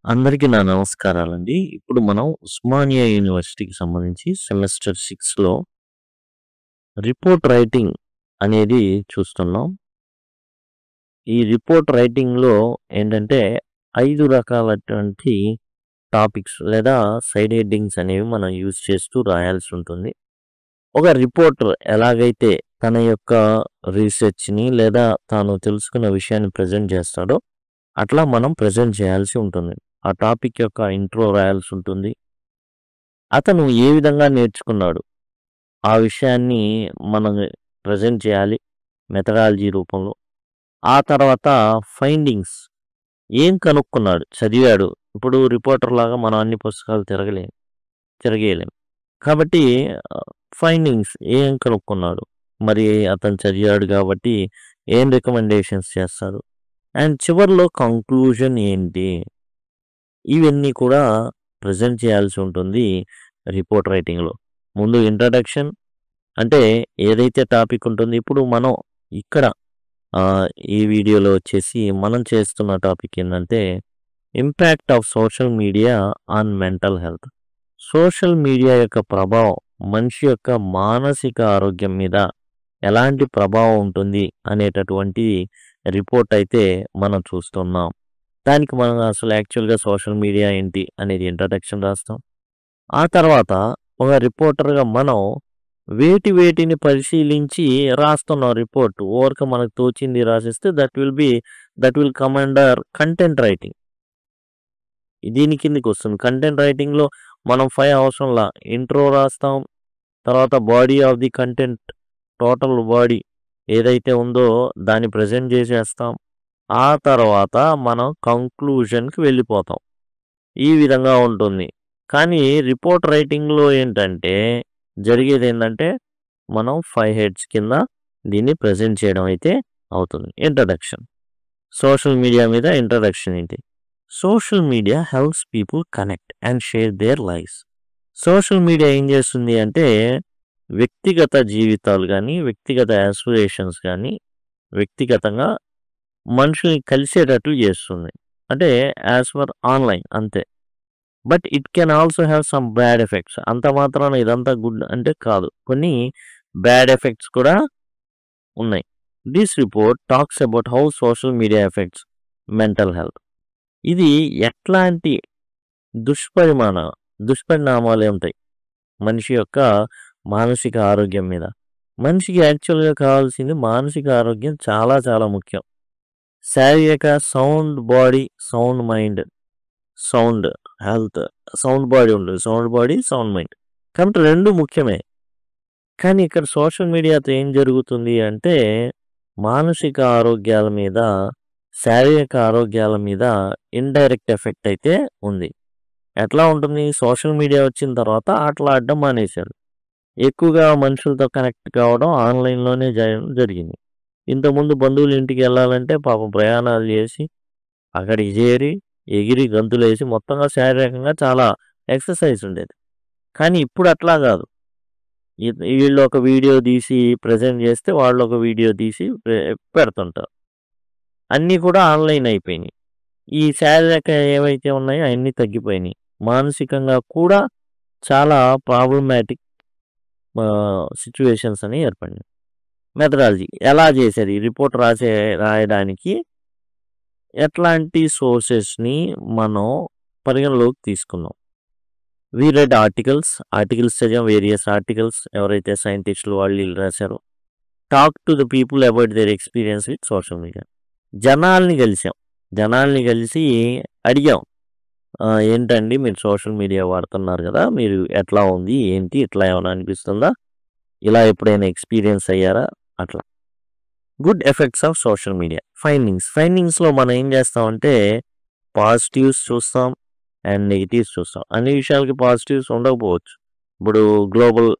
అందరికీ నా నమస్కారాలండి. ఇప్పుడు మనం ఉస్మానియా యూనివర్సిటీకి సంబంధించి సెమిస్టర్ 6లో రిపోర్ట్ రైటింగ్ అనేది చూస్తున్నాం. ఈ రిపోర్ట్ రైటింగ్‌లో ఏంటంటే 5 రకాలటువంటి టాపిక్స్ లేదా సైడ్ హెడ్డింగ్స్ అనేవి మనం యూజ్ చేస్తూ రాయాల్సి ఉంటుంది. ఒక రిపోర్టర్ ఎలాగైతే తన యొక్క రీసెర్చ్‌ని లేదా తాను తెలుసుకున్న విషయాన్ని ప్రెజెంట్ చేస్తాడో, అట్లా మనం ప్రెజెంట్ చేయాల్సి ఉంటుంది. ఆ టాపిక్ యొక్క ఇంట్రో రాయాల్సి ఉంటుంది. అతను ఏ విధంగా నేర్చుకున్నాడు, ఆ విషయాన్ని మనం ప్రెజెంట్ చేయాలి మెథడాలజీ రూపంలో. ఆ తర్వాత ఫైండింగ్స్, ఏం కనుక్కున్నాడు, చదివాడు. ఇప్పుడు రిపోర్టర్ లాగా మనం అన్ని పుస్తకాలు తిరగేయలేం. కాబట్టి ఫైండింగ్స్ ఏం కనుక్కున్నాడు, మరి అతను చదివాడు కాబట్టి ఏం రికమెండేషన్స్ చేస్తారు, అండ్ చివరిలో కంక్లూజన్ ఏంటి, ఇవన్నీ కూడా ప్రెజెంట్ చేయాల్సి ఉంటుంది రిపోర్ట్ రైటింగ్లో. ముందు ఇంట్రడక్షన్, అంటే ఏదైతే టాపిక్ ఉంటుంది. ఇప్పుడు మనం ఇక్కడ ఈ వీడియోలో వచ్చేసి మనం చేస్తున్న టాపిక్ ఏంటంటే impact of social media on mental health. Social media యొక్క ప్రభావం మనిషి యొక్క మానసిక ఆరోగ్యం మీద ఎలాంటి ప్రభావం ఉంటుంది అనేటటువంటి రిపోర్ట్ అయితే మనం చూస్తున్నాం. దానికి మనం అసలు యాక్చువల్గా సోషల్ మీడియా ఏంటి అనేది ఇంట్రడక్షన్ రాస్తాం. ఆ తర్వాత ఒక రిపోర్టర్గా మనం వేటిని పరిశీలించి రాస్తున్నాం రిపోర్ట్. ఓవర్క మనకు తోచింది రాసిస్తే that will come under content writing. దీని కిందికి వస్తుంది. కంటెంట్ రైటింగ్లో మనం 5 అవసరంలా ఇంట్రో రాస్తాం, తర్వాత body of the content, total body ఏదైతే ఉందో దాన్ని ప్రజెంట్ చేసేస్తాం. ఆ తర్వాత మనం కంక్లూజన్కి వెళ్ళిపోతాం. ఈ విధంగా ఉంటుంది. కానీ రిపోర్ట్ రైటింగ్లో ఏంటంటే జరిగేది ఏంటంటే మనం 5 హెడ్స్ కింద దీన్ని ప్రజెంట్ చేయడం అయితే అవుతుంది. ఇంట్రడక్షన్, సోషల్ మీడియా మీద ఇంట్రడక్షన్ ఏంటి? Social media helps people connect and share their lifes. Social media ఏం చేస్తుంది అంటే వ్యక్తిగత జీవితాలు కానీ, వ్యక్తిగత యాస్పిరేషన్స్ కానీ, వ్యక్తిగతంగా మనుషుల్ని కలిసేటట్లు చేస్తుంది. అంటే యాజ్ పర్ ఆన్లైన్ అంతే. But it can also have some bad effects. అంత మాత్రాన ఇదంతా గుడ్ అంటే కాదు, కొన్ని బ్యాడ్ ఎఫెక్ట్స్ కూడా ఉన్నాయి. This report talks about how social media effects mental health. ఇది ఎట్లాంటి దుష్పరిణామాలు ఉంటాయి మనిషి యొక్క మానసిక ఆరోగ్యం మీద. మనిషికి యాక్చువల్గా కావాల్సింది మానసిక ఆరోగ్యం చాలా చాలా ముఖ్యం. శారీరక sound body, sound mind, sound health. Sound body ఉంటుంది, సౌండ్ బాడీ, సౌండ్ మైండ్. కాబట్టి రెండు ముఖ్యమే. కానీ ఇక్కడ సోషల్ మీడియాతో ఏం జరుగుతుంది అంటే మానసిక ఆరోగ్యాల మీద, శారీరక ఆరోగ్యాల మీద ఇండైరెక్ట్ ఎఫెక్ట్ అయితే ఉంది. ఎట్లా ఉంటుంది? సోషల్ మీడియా వచ్చిన తర్వాత ఆటలు ఆడడం మానేశారు. ఎక్కువగా మనుషులతో కనెక్ట్ కావడం ఆన్లైన్లోనే జరిగింది. ఇంతకుముందు బంధువుల ఇంటికి వెళ్ళాలంటే పాపం ప్రయాణాలు చేసి అక్కడికి చేరి ఎగిరి గంతులేసి మొత్తంగా శారీరకంగా చాలా ఎక్సర్సైజ్ ఉండేది. కానీ ఇప్పుడు అట్లా కాదు. వీళ్ళు ఒక వీడియో తీసి ప్రజెంట్ చేస్తే వాళ్ళు ఒక వీడియో తీసి పెడుతుంటారు. అన్నీ కూడా ఆన్లైన్ అయిపోయినాయి. ఈ శారీరక ఏవైతే ఉన్నాయో అవన్నీ తగ్గిపోయినాయి. మానసికంగా కూడా చాలా ప్రాబ్లమాటిక్ సిచ్యువేషన్స్ అని ఏర్పడినాయి. మెథడాలజీ ఎలా చేశారు ఈ రిపోర్ట్ రాయడానికి? ఎట్లాంటి సోర్సెస్ని మనం పరిగణలోకి తీసుకున్నాం? వి రెడ్ ఆర్టికల్స్ చదివాం, వేరియస్ ఆర్టికల్స్ ఎవరైతే సైంటిస్టులు వాళ్ళు రాశారో. Talk to the people about their experience with social media. జనాల్ని కలిసి అడిగాం, ఏంటండి మీరు సోషల్ మీడియా వాడుతున్నారు కదా, మీరు ఎట్లా ఉంది ఏంటి, ఇట్లా ఏమైనా అనిపిస్తుందా, ఇలా ఎప్పుడైనా ఎక్స్పీరియన్స్ అయ్యారా, అట్లా. Good effects of social media. ఫైండింగ్స్లో మనం ఏం చేస్తామంటే పాజిటివ్స్ చూస్తాం అండ్ నెగిటివ్స్ చూస్తాం. అన్ని విషయాలకి పాజిటివ్స్ ఉండకపోవచ్చు. ఇప్పుడు గ్లోబల్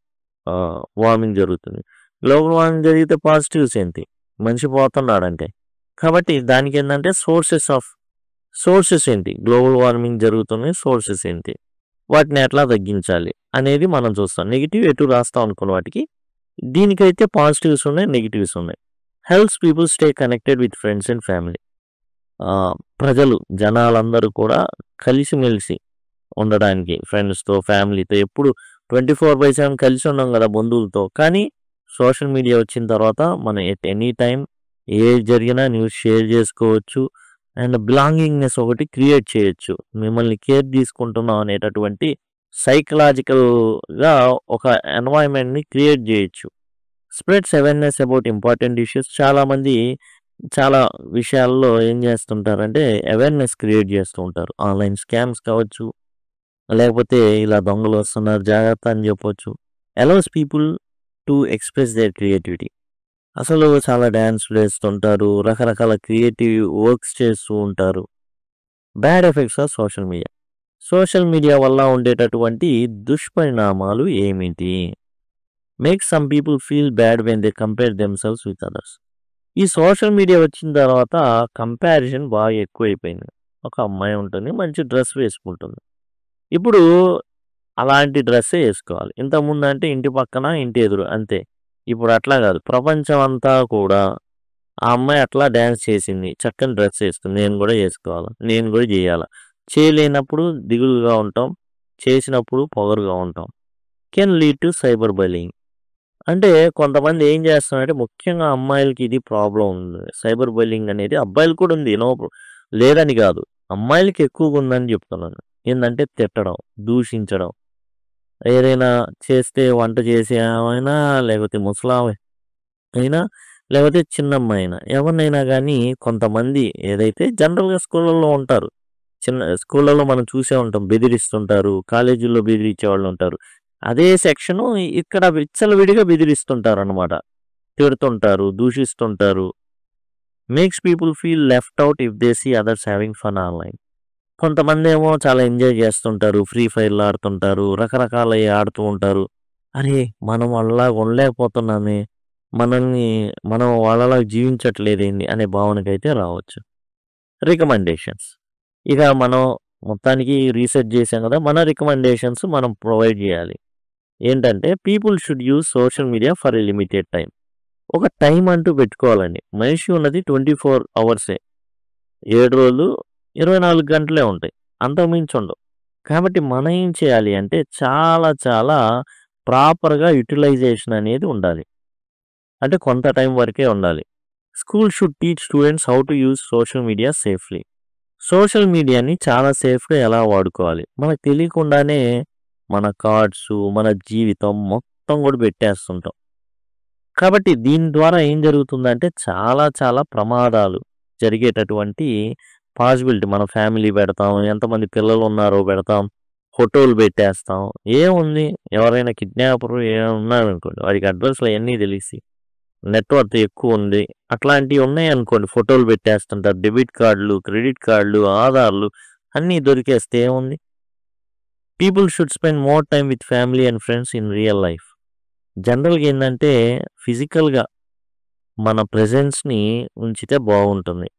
వార్మింగ్ జరుగుతుంది. గ్లోబల్ వార్మింగ్ జరిగితే పాజిటివ్స్ ఏంటి? మనిషి పోతున్నాడంటే. కాబట్టి దానికి ఏంటంటే సోర్సెస్ ఏంటి, గ్లోబల్ వార్మింగ్ జరుగుతున్నాయి, సోర్సెస్ ఏంటి, వాటిని ఎట్లా తగ్గించాలి అనేది మనం చూస్తాం. నెగిటివ్ ఎటు రాస్తాం అనుకున్న వాటికి. దీనికైతే పాజిటివ్స్ ఉన్నాయి, నెగిటివ్స్ ఉన్నాయి. Helps people stay connected with friends and family. జనాలందరూ కూడా కలిసిమెలిసి ఉండడానికి ఫ్రెండ్స్‌తో, ఫ్యామిలీతో ఎప్పుడు 24/7 కలిసి ఉండం గదా బంధువులతో. కానీ సోషల్ మీడియా వచ్చిన తర్వాత మనం ఎట్ ఎనీ టైమ్ ఏది జరిగినా న్యూస్ షేర్ జేసుకోవచ్చు. అండ్ బిలాంగింగ్‌నెస్ ఒకటి క్రియేట్ చేయొచ్చు. మిమ్మల్ని కేర్ తీసుకుంటున్నాం అనేటటువంటి సైకలాజికల్‌గా ఒక ఎన్వైర్న్‌మెంట్‌ని క్రియేట్ జేయొచ్చు. Spreads awareness about important issues. చాలామంది చాలా విషయాల్లో ఏం జేస్తుంటారంటే అవేర్‌నెస్ క్రియేట్ జేస్తూ ఉంటారు. ఆన్‌లైన్ స్కామ్స్ కావచ్చు, లేకపోతే ఇలా దొంగలు వస్తున్నారు జాగ్రత్త అని జెప్పొచ్చు. Allows people to express there creativity. అసలు చాలా డాన్స్‌లు వేస్తుంటారు. రకరకాల క్రియేటివ్ వర్క్స్ చేస్తూ ఉంటారు. Bad effects of social media. Social media వల్ల ఉండేటటువంటి దుష్పరిణామాలు ఏమిటి? Make some people feel bad when they compare themselves with others. ఈ సోషల్ మీడియా వచ్చిన తర్వాత కంపారిజన్ బాగా ఎక్కువైపోయింది. ఒక అమ్మాయి ఉంటుంది. మంచి డ్రెస్ వేసుకుంటుంది. ఇప్పుడు అలాంటి డ్రెస్సే ఏసుకోవాలి. ఇంతకుముందంటే ఇంటి పక్కన, ఇంటి ఎదురు అంతే. ఇప్పుడు అట్లా గాదు. ప్రపంచం అంతా కూడా ఆ అమ్మాయి అట్లా డాన్స్ చేసింది. చక్కని డ్రెస్ ఏసుకుంది. నేను గూడా ఏసుకోవాలా. నేను గూడా జేయాలా. చేయలేనప్పుడు దిగులుగా ఉంటాం. చేసినప్పుడు పొగరుగా ఉంటాం. Can lead to cyber bullying. అంటే కొంతమంది ఏం జేస్తున్నారంటే ముఖ్యంగా అమ్మాయిలకి ఇది ప్రాబ్లమ్ ఉంది. సైబర్ బుల్లీయింగ్ అనేది అబ్బాయిలకి కూడా ఉంది. లేదని గాదు. అమ్మాయిలకి ఎక్కువగా ఉందని జెప్తున్నాను. ఏందంటే తిట్టడం, దూషించడం. ఏదైనా చేస్తే వంట చేసే ఆమైనా, లేకపోతే ముసలామె అయినా, లేకపోతే చిన్నమ్మాయైనా, ఎవరినైనా గానీ కొంతమంది ఏదైతే జనరల్‌గా స్కూళ్ళల్లో ఉంటారు. స్కూళ్ళలో మనం చూసే ఉంటాం. బెదిరిస్తుంటారు. కాలేజీల్లో బెదిరించేవాళ్ళుంటారు. అదే సెక్షను ఇక్కడ విచ్చలవిడిగా బెదిరిస్తుంటారనమాట. తిడుతుంటారు, దూషిస్తుంటారు. Makes people feel left out if they see others having fun online. కొంతమందేమో చాలా ఎంజాయ్ చేస్తుంటారు. ఫ్రీ ఫైర్‌లు ఆడుతుంటారు. రకరకాలయి ఆడుతూ ఉంటారు. అరే! మనం వాళ్ళలాగా ఉండలేకపోతున్నామే. మనల్ని మనం వాళ్ళలాగా జీవించట్లేదేంది అనే భావనకైతే రావచ్చు. రికమెండేషన్స్. ఇక మనం మొత్తానికి రీసెర్చ్ చేసాం కదా! మన రికమెండేషన్స్ మనం ప్రొవైడ్ చేయాలి. ఏంటంటే people should use social media for a limited time. ఒక టైం అంటూ పెట్టుకోవాలండి. మనిషి ఉన్నది 24 అవర్సే. 7 రోజులు 24 గంటలే ఉంటాయి. అంతకుమించి ఉండవు. కాబట్టి మనం ఏం చేయాలి అంటే చాలా చాలా ప్రాపర్‌గా యుటిలైజేషన్ అనేది ఉండాలి. అంటే కొంత టైం వరకే ఉండాలి. School should teach students how to use social media safely. Social మీడియాని చాలా సేఫ్‌గా ఎలా వాడుకోవాలి. మనకు తెలియకుండానే మన కార్డ్సు, మన జీవితం మొత్తం కూడా పెట్టేస్తుంటాం. కాబట్టి దీని ద్వారా ఏం జరుగుతుందంటే చాలా చాలా ప్రమాదాలు జరిగేటటువంటి పాసిబిలిటీ. మన ఫ్యామిలీ పెడతాం. ఎంతమంది పిల్లలు ఉన్నారో పెడతాం. ఫోటోలు పెట్టేస్తాం. ఏముంది ఎవరైనా కిడ్నాపర్ ఏమైనా ఉన్నారనుకోండి. వాడికి అడ్రస్‌లు అయన్నీ తెలిసి నెట్‌వర్త్ ఎక్కువుంది. అట్లాంటియి ఉన్నాయనుకోండి ఫోటోలు పెట్టేస్తుంటారు. డెబిట్ కార్డులు, క్రెడిట్ కార్డులు, ఆధార్‌లు అన్నీ దొరికేస్తే ఏముంది? People should spend more time with family and friends in real life. జనరల్‌గా ఏందంటే ఫిజికల్‌గా మన ప్రెజెన్స్‌ని ఉంచితే బాగుంటుంది.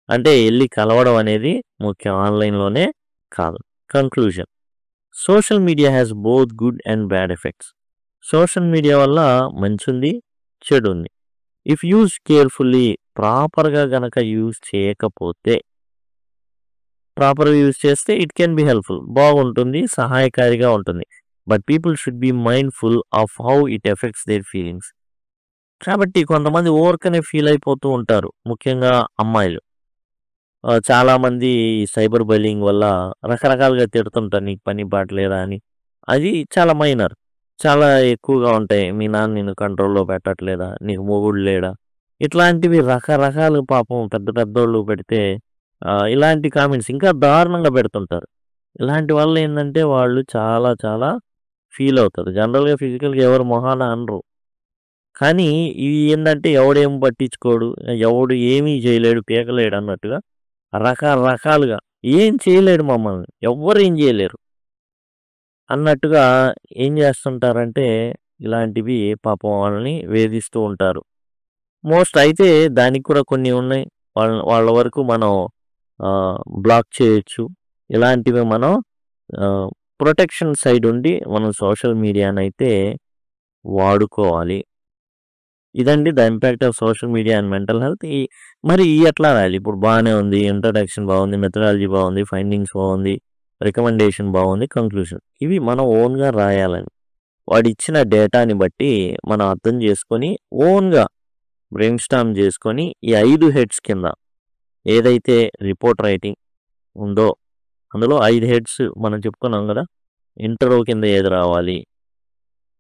అంటే ఎళ్లి కలవడం అనేది ముఖ్యం. ఆన్‌లైన్‌లోనే కాదు. Conclusion. Social media has both good and bad effects. Social media వల్ల మంచుంది, చెడుంది. ఇఫ్ యూజ్డ్ కేర్‌ఫుల్లీ ప్రాపర్‌గా గనక యూజ్ చేయకపోతే ప్రాపర్‌గా యూజ్ చేస్తే ఇట్ కెన్ బి హెల్ప్‌ఫుల్. బాగుంటుంది, సహాయకారిగా ఉంటుంది. But people should be mindful of how it effects there feelings. కాబట్టి కొంతమంది ఊరకనే ఫీల్ అయిపోతూ ఉంటారు. ముఖ్యంగా అమ్మాయిలు. చాలామంది ఈ సైబర్ బుల్లీయింగ్ వల్ల రకరకాలుగా తిడుతుంటారు. నీకు పని పాట లేదా అని. అది చాలా మైనర్. చాలా ఎక్కువగా ఉంటాయి. మీ నాన్న నిన్ను కంట్రోల్‌లో పెట్టట్లేదా? నీకు మొగుడు లేడా? ఇట్లాంటివి రకరకాలు పాపం పెద్ద పెద్దోళ్ళు పెడితే ఇలాంటి కామెంట్స్ ఇంకా దారుణంగా పెడుతుంటారు. ఇలాంటి వల్ల ఏందంటే వాళ్ళు చాలా చాలా ఫీల్ అవుతారు. జనరల్‌గా ఫిజికల్‌గా ఎవరు మొహాన అనరు. కానీ ఇవి ఏందంటే ఎవడేం పట్టించుకోడు. ఎవడు ఏమీ చేయలేడు, పీకలేడు అన్నట్టుగా రకరకాలుగా ఏం చేయలేడు మమ్మల్ని. ఎవ్వరు ఏం చేయలేరు. అన్నట్టుగా ఏం చేస్తుంటారంటే ఇలాంటివి పాపం వాళ్ళని వేధిస్తూ ఉంటారు. మోస్ట్ అయితే దానికి కూడా కొన్ని ఉన్నాయి. వాళ్ళ వరకు మనం బ్లాక్ చేయొచ్చు. ఇలాంటివి మనం ప్రొటెక్షన్ సైడ్ ఉండి మనం సోషల్ మీడియానైతే వాడుకోవాలి. ఇదండి the impact of social media and mental health. మరి ఎట్లా రాయాలి? ఇప్పుడు బాగానే ఉంది. ఇంట్రడక్షన్ బాగుంది. మెథడాలజీ బాగుంది. ఫైండింగ్స్ బాగుంది. రికమెండేషన్ బాగుంది. కంక్లూషన్. ఇవి మనం ఓన్‌గా రాయాలని. వాడిచ్చిన డేటాని బట్టి మనం అర్థం చేసుకొని ఓన్‌గా బ్రెయిన్ స్టార్మ్ చేసుకొని ఈ 5 హెడ్స్ కింద ఏదైతే రిపోర్ట్ రైటింగ్ ఉందో అందులో 5 హెడ్స్ మనం చెప్పుకున్నాం కదా! ఇంట్రో కింద ఏది రావాలి?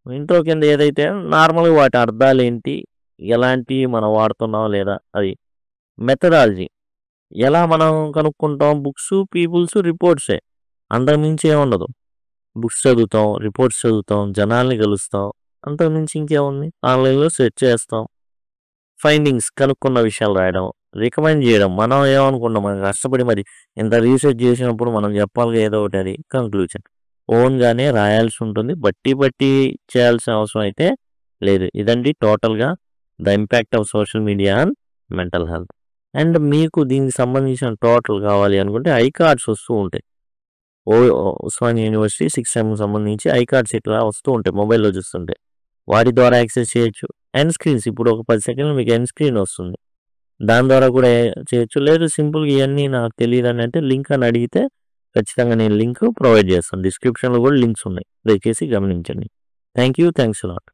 ఇంట్రో కింద ఏదైతే నార్మల్‌గా వాటి అర్థాలేంటి? ఎలాంటివి మనం వాడుతున్నాం లేదా అది. మెథడాలజీ ఎలా మనం కనుక్కుంటాం? Books, peoples, రిపోర్ట్సే. అంతకుమించి ఏముండదు. బుక్స్ చదువుతాం, రిపోర్ట్స్ చదువుతాం, జనాల్ని కలుస్తాం. అంతకుమించి ఇంకేముంది? ఆన్‌లైన్‌లో సెర్చ్ చేస్తాం. ఫైండింగ్స్ కనుక్కున్న విషయాలు రాయడం. రికమెండ్ చేయడం. మనం ఏమనుకుంటాం మనం కష్టపడి మరి ఇంత రీసెర్చ్ చేసినప్పుడు మనం చెప్పాలిగా ఏదో ఒకటి అది. కంక్లూజన్. ఓన్‌గానే రాయాల్సి ఉంటుంది. బట్టి చేయాల్సిన అవసరం అయితే లేదు. ఇదండి టోటల్‌గా the impact of social media on mental health. And మీకు దీనికి సంబంధించిన టోటల్ కావాలి అనుకుంటే ఐకార్డ్స్ వస్తూ ఉంటాయి. ఉస్మానియా యూనివర్సిటీ 6 సెమ్‌కి సంబంధించి ఐకార్డ్స్ ఇట్లా వస్తూ ఉంటాయి మొబైల్‌లో చూస్తుంటే. వాటి ద్వారా యాక్సెస్ చేయొచ్చు. ఎండ్ స్క్రీన్స్ ఇప్పుడు ఒక 10 సెకండ్‌లో మీకు ఎండ్ స్క్రీన్ వస్తుంది. దాని ద్వారా కూడా చేయొచ్చు. లేదు సింపుల్‌గా ఇయన్నీ నాకు తెలీదని అంటే లింక్ అని అడిగితే ఖచ్చితంగా నేను లింక్ ప్రొవైడ్ చేస్తాను. డిస్క్రిప్షన్‌లో కూడా లింక్స్ ఉన్నాయి. దయచేసి గమనించండి. Thank you. Thanks a lot.